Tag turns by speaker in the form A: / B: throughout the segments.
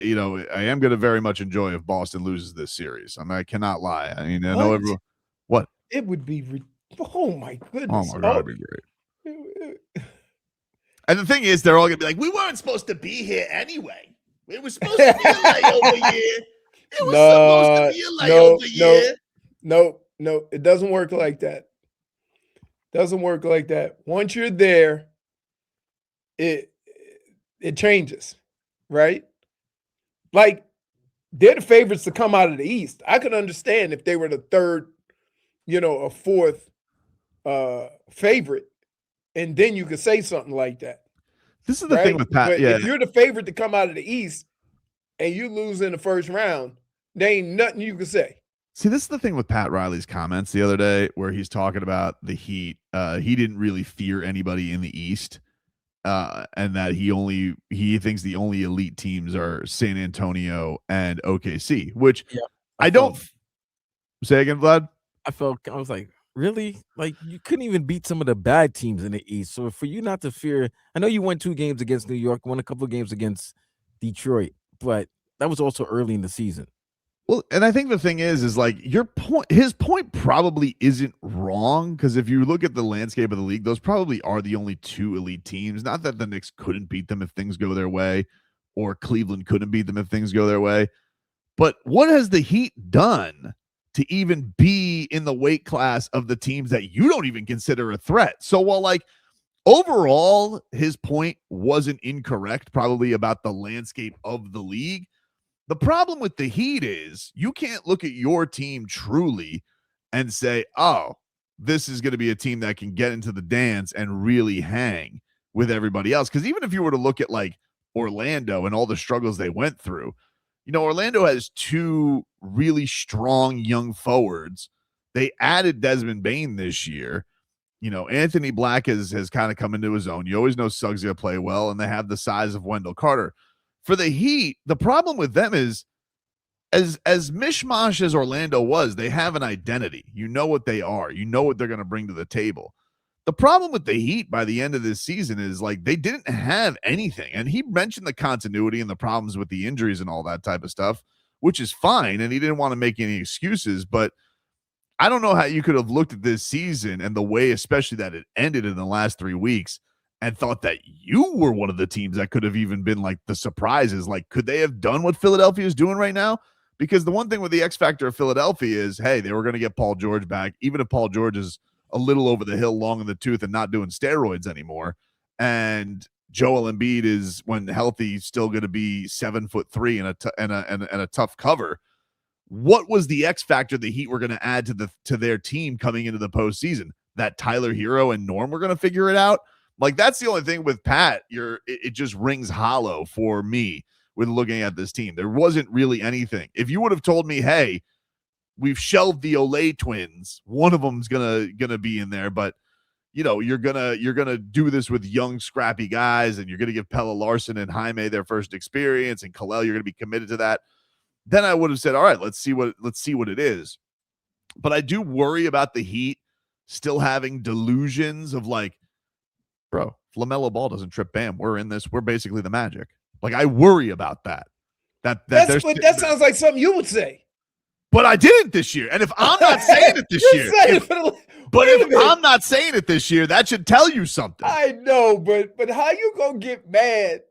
A: I am going to very much enjoy if Boston loses this series. I mean, I cannot lie. I mean, I know
B: What?
A: everyone. What?
B: It would be oh my
A: Oh
B: goodness.
A: my God,
B: Oh,
A: it'd be great. And the thing is, they're all going to be like, we weren't supposed to be here anyway. It was supposed to be a layover year. It was supposed to
B: no,
A: be a
B: no,
A: layover
B: no,
A: year.
B: no. It doesn't work like that. Doesn't work like that. Once you're there, it it changes, right? Like they're the favorites to come out of the East. I could understand if they were the third, a fourth favorite, and then you could say something like that,
A: This is the thing
B: right?
A: with Pat.
B: But
A: Yeah.
B: if you're the favorite to come out of the East and you lose in the first round, there ain't nothing you can say.
A: See, this is the thing with Pat Riley's comments the other day where he's talking about the Heat. He didn't really fear anybody in the East. And that he thinks the only elite teams are San Antonio and OKC, which
C: Yeah,
A: I don't say again, Vlad.
C: I was like, really? Like you couldn't even beat some of the bad teams in the East. So for you not to fear, I know you won 2 games against New York, won a couple of games against Detroit, but that was also early in the season.
A: Well, and I think the thing is like his point probably isn't wrong because if you look at the landscape of the league, those probably are the only 2 elite teams. Not that the Knicks couldn't beat them if things go their way, or Cleveland couldn't beat them if things go their way. But what has the Heat done to even be in the weight class of the teams that you don't even consider a threat? So while like overall his point wasn't incorrect, probably about the landscape of the league. The problem with the Heat is you can't look at your team truly and say, oh, this is going to be a team that can get into the dance and really hang with everybody else. Because even if you were to look at like Orlando and all the struggles they went through, Orlando has 2 really strong young forwards. They added Desmond Bane this year. Anthony Black has kind of come into his own. You always know Suggs going to play well, and they have the size of Wendell Carter. For the Heat, the problem with them is as mishmash as Orlando was, they have an identity. You know what they are. You know what they're going to bring to the table. The problem with the Heat by the end of this season is like they didn't have anything. And he mentioned the continuity and the problems with the injuries and all that type of stuff, which is fine. And he didn't want to make any excuses. But I don't know how you could have looked at this season and the way, especially that it ended in the last 3 weeks, and thought that you were one of the teams that could have even been like the surprises. Like, could they have done what Philadelphia is doing right now? Because the one thing with the X factor of Philadelphia is, hey, they were going to get Paul George back, even if Paul George is a little over the hill, long in the tooth, and not doing steroids anymore. And Joel Embiid is, when healthy, still going to be 7'3" and a tough cover. What was the X factor the Heat were going to add to their team coming into the postseason? That Tyler Hero and Norm were going to figure it out. Like, that's the only thing with Pat. It just rings hollow for me with looking at this team. There wasn't really anything. If you would have told me, hey, we've shelved the Olay twins, one of them's gonna be in there, but you're gonna do this with young, scrappy guys, and you're gonna give Pelle Larsson and Jaime their first experience, and Kalel, you're gonna be committed to that. Then I would have said, all right, let's see what it is. But I do worry about the Heat still having delusions of like, bro, if LaMelo Ball doesn't trip Bam, we're in this. We're basically the Magic. Like, I worry about that. That
B: sounds like something you would say.
A: But I didn't this year. And if I'm not saying it this year, if I'm not saying it this year, that should tell you something.
B: I know, but how you gonna get mad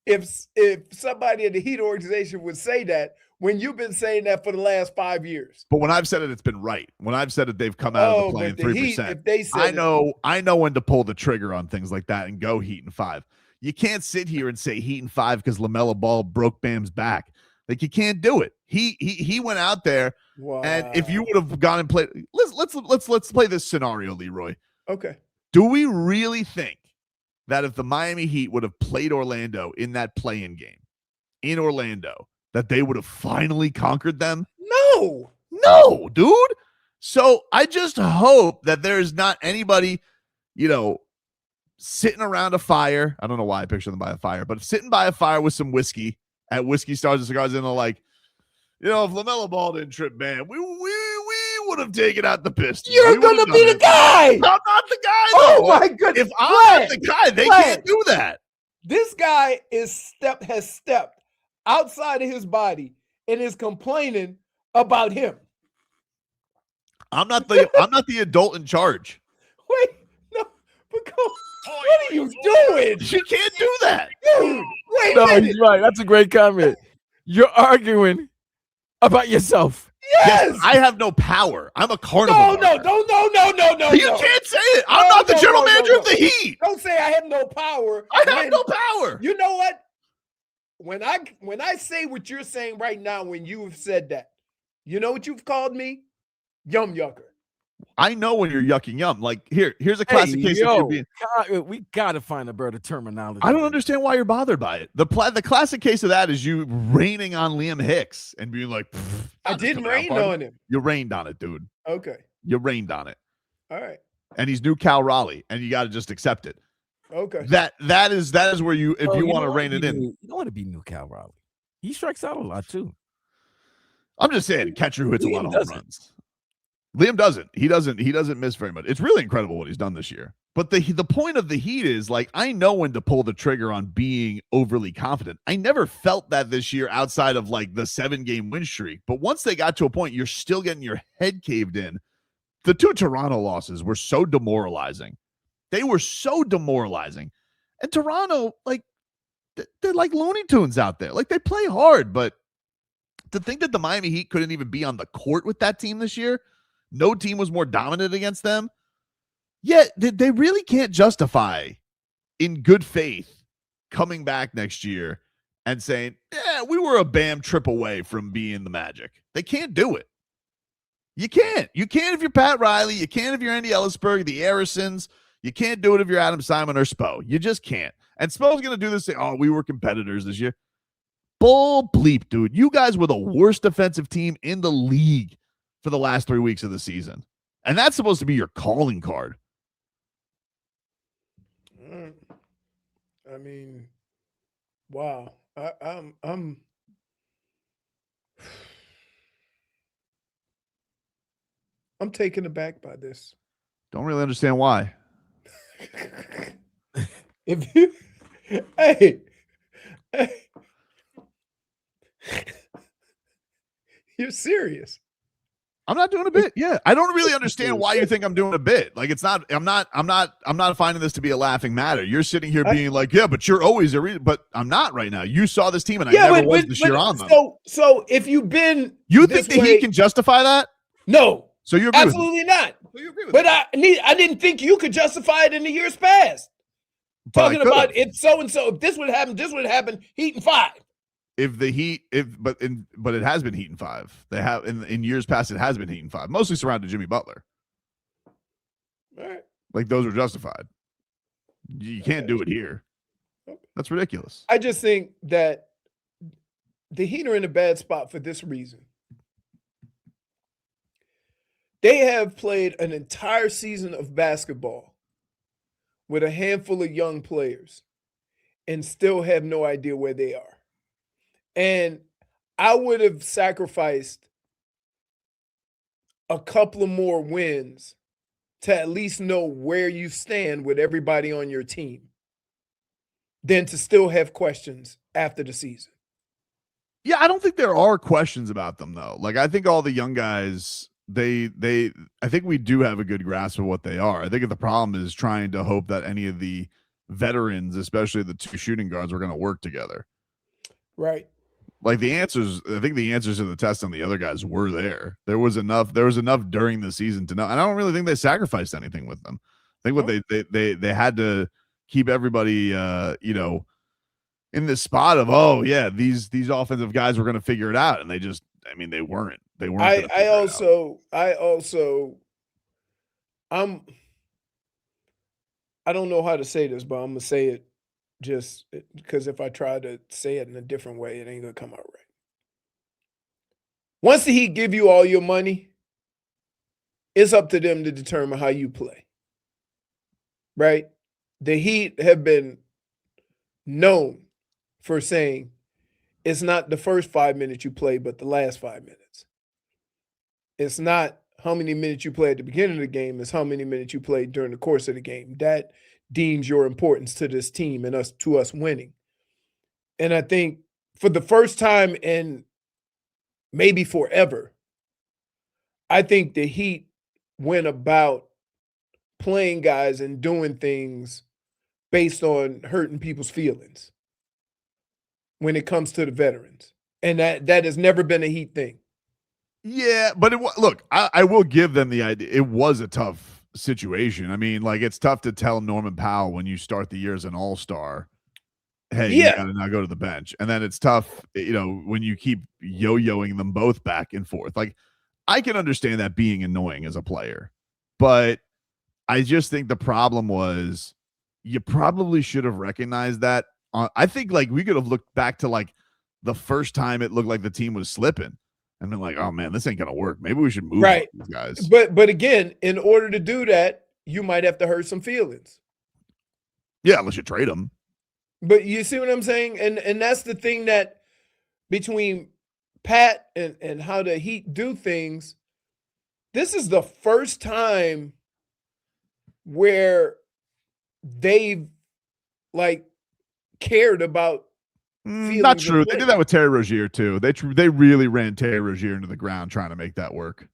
B: if somebody in the Heat organization would say that when you've been saying that for the last 5 years?
A: But when I've said it, it's been right. When I've said it, they've come out of the play in 3%.
B: If they said
A: I know when to pull the trigger on things like that and go Heat in 5. You can't sit here and say Heat in 5 because LaMelo Ball broke Bam's back. Like, you can't do it. He went out there, and if you would have gone and played, let's play this scenario, Leroy.
B: Okay.
A: Do we really think that if the Miami Heat would have played Orlando in that play-in game in Orlando, that they would have finally conquered them? No, dude. So I just hope that there's not anybody, sitting around a fire. I don't know why I picture them by a fire, but sitting by a fire with some whiskey at Whiskey Stars and Cigars, and they're like, if LaMelo Ball didn't trip Bam, we would have taken out the Pistons.
B: You're going to be the guy.
A: I'm not the guy,
B: though.
A: Oh,
B: my goodness.
A: If I'm not the guy, they can't do that.
B: This guy has stepped outside of his body and is complaining about him.
A: I'm not the adult in charge.
B: Wait, no, because what are you doing?
A: You can't do that.
B: Dude, wait
C: No,
B: a minute.
C: he's right. That's a great comment. You're arguing about yourself.
B: Yes.
A: I have no power. I'm a carnival.
B: No.
A: You can't say it. I'm not the general manager of the Heat.
B: Don't say I have no power.
A: I have no power.
B: You know what? When I say what you're saying right now, when you have said that, you know what you've called me? Yum yucker.
A: I know when you're yucking yum. Like here's a classic case of you being.
C: God, we gotta find a better terminology.
A: I don't understand why you're bothered by it. The classic case of that is you raining on Liam Hicks and being like,
B: I didn't rain on him.
A: You rained on it, dude.
B: Okay.
A: You rained on it.
B: All right.
A: And he's new Cal Raleigh, and you got to just accept it.
B: Okay.
A: That is where you you want to rein it in.
C: You don't want to be new Cal Raleigh. He strikes out a lot too.
A: I'm just saying, a catcher who hits a lot of home
C: doesn't.
A: runs. Liam doesn't. He doesn't miss very much. It's really incredible what he's done this year. But the point of the Heat is, like, I know when to pull the trigger on being overly confident. I never felt that this year outside of like the 7-game win streak. But once they got to a point, you're still getting your head caved in. The 2 Toronto losses were so demoralizing. They were so demoralizing. And Toronto, like, they're like Looney Tunes out there. Like, they play hard, but to think that the Miami Heat couldn't even be on the court with that team this year, no team was more dominant against them. Yet they really can't justify, in good faith, coming back next year and saying, yeah, we were a Bam trip away from being the Magic. They can't do it. You can't. You can't if you're Pat Riley. You can't if you're Andy Ellisberg, the Arisons. You can't do it if you're Adam Simon or Spo. You just can't. And Spo's going to do this, say, oh, we were competitors this year. Bull bleep, dude. You guys were the worst defensive team in the league for the last 3 weeks of the season. And that's supposed to be your calling card.
B: I mean, wow. I'm taken aback by this.
A: Don't really understand why.
B: If you, hey, you're serious.
A: I'm not doing a bit. Yeah. I don't really understand why you think I'm doing a bit. Like, I'm not finding this to be a laughing matter. You're sitting here being like, yeah, but you're always but I'm not right now. You saw this team and I never was this year on them.
B: So if you've been,
A: you think the Heat can justify that?
B: No.
A: So you agree
B: absolutely not.
A: So you agree with
B: but I didn't think you could justify it in the years past. Talking about if so and so, if this would happen, Heat and 5.
A: If the Heat, but it has been Heat and 5. They have in years past. It has been Heat and 5, mostly surrounded Jimmy Butler.
B: All right,
A: like those are justified. You can't do it here. That's ridiculous.
B: I just think that the Heat are in a bad spot for this reason. They have played an entire season of basketball with a handful of young players and still have no idea where they are. And I would have sacrificed a couple of more wins to at least know where you stand with everybody on your team than to still have questions after the season.
A: Yeah, I don't think there are questions about them, though. Like, I think all the young guys, I think we do have a good grasp of what they are. I think the problem is trying to hope that any of the veterans, especially the 2 shooting guards, were going to work together.
B: Right.
A: Like I think the answers to the test on the other guys were there. There was enough during the season to know. And I don't really think they sacrificed anything with them. I think what they had to keep everybody, in this spot of, oh yeah, these offensive guys were going to figure it out. And they just, they weren't. I
B: don't know how to say this, but I'm going to say it just because if I try to say it in a different way, it ain't going to come out right. Once the Heat give you all your money, it's up to them to determine how you play. Right? The Heat have been known for saying it's not the first 5 minutes you play, but the last 5 minutes. It's not how many minutes you play at the beginning of the game, it's how many minutes you play during the course of the game. That deems your importance to this team and to us winning. And I think for the first time in maybe forever, I think the Heat went about playing guys and doing things based on hurting people's feelings when it comes to the veterans. And that has never been a Heat thing.
A: Yeah, but look, I will give them the idea. It was a tough situation. I mean, like, it's tough to tell Norman Powell when you start the year as an all-star, hey, you
B: Yeah.
A: got to now go to the bench. And then it's tough, when you keep yo-yoing them both back and forth. Like, I can understand that being annoying as a player, but I just think the problem was you probably should have recognized that. I think, like, we could have looked back to, like, the first time it looked like the team was slipping and been like, oh man, this ain't gonna work. Maybe we should move
B: Right.
A: these guys.
B: But again, in order to do that, you might have to hurt some feelings.
A: Yeah, unless you trade them.
B: But you see what I'm saying? And that's the thing that between Pat and how the Heat do things, this is the first time where they've like cared about
A: Not
B: feelings of
A: true. They did
B: players.
A: that with Terry Rozier too. They really ran Terry Rozier into the ground trying to make that work,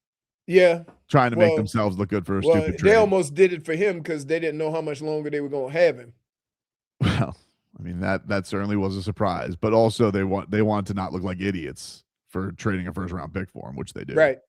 B: Yeah.
A: trying to make
B: Well-
A: themselves look good for a
B: Well,
A: stupid
B: they
A: trade.
B: almost did it for him because they didn't know how much longer they were going to have him.
A: Well, I mean, that certainly was a surprise, but also they wanted to not look like idiots for trading a first round pick for him, which they did.
B: Right.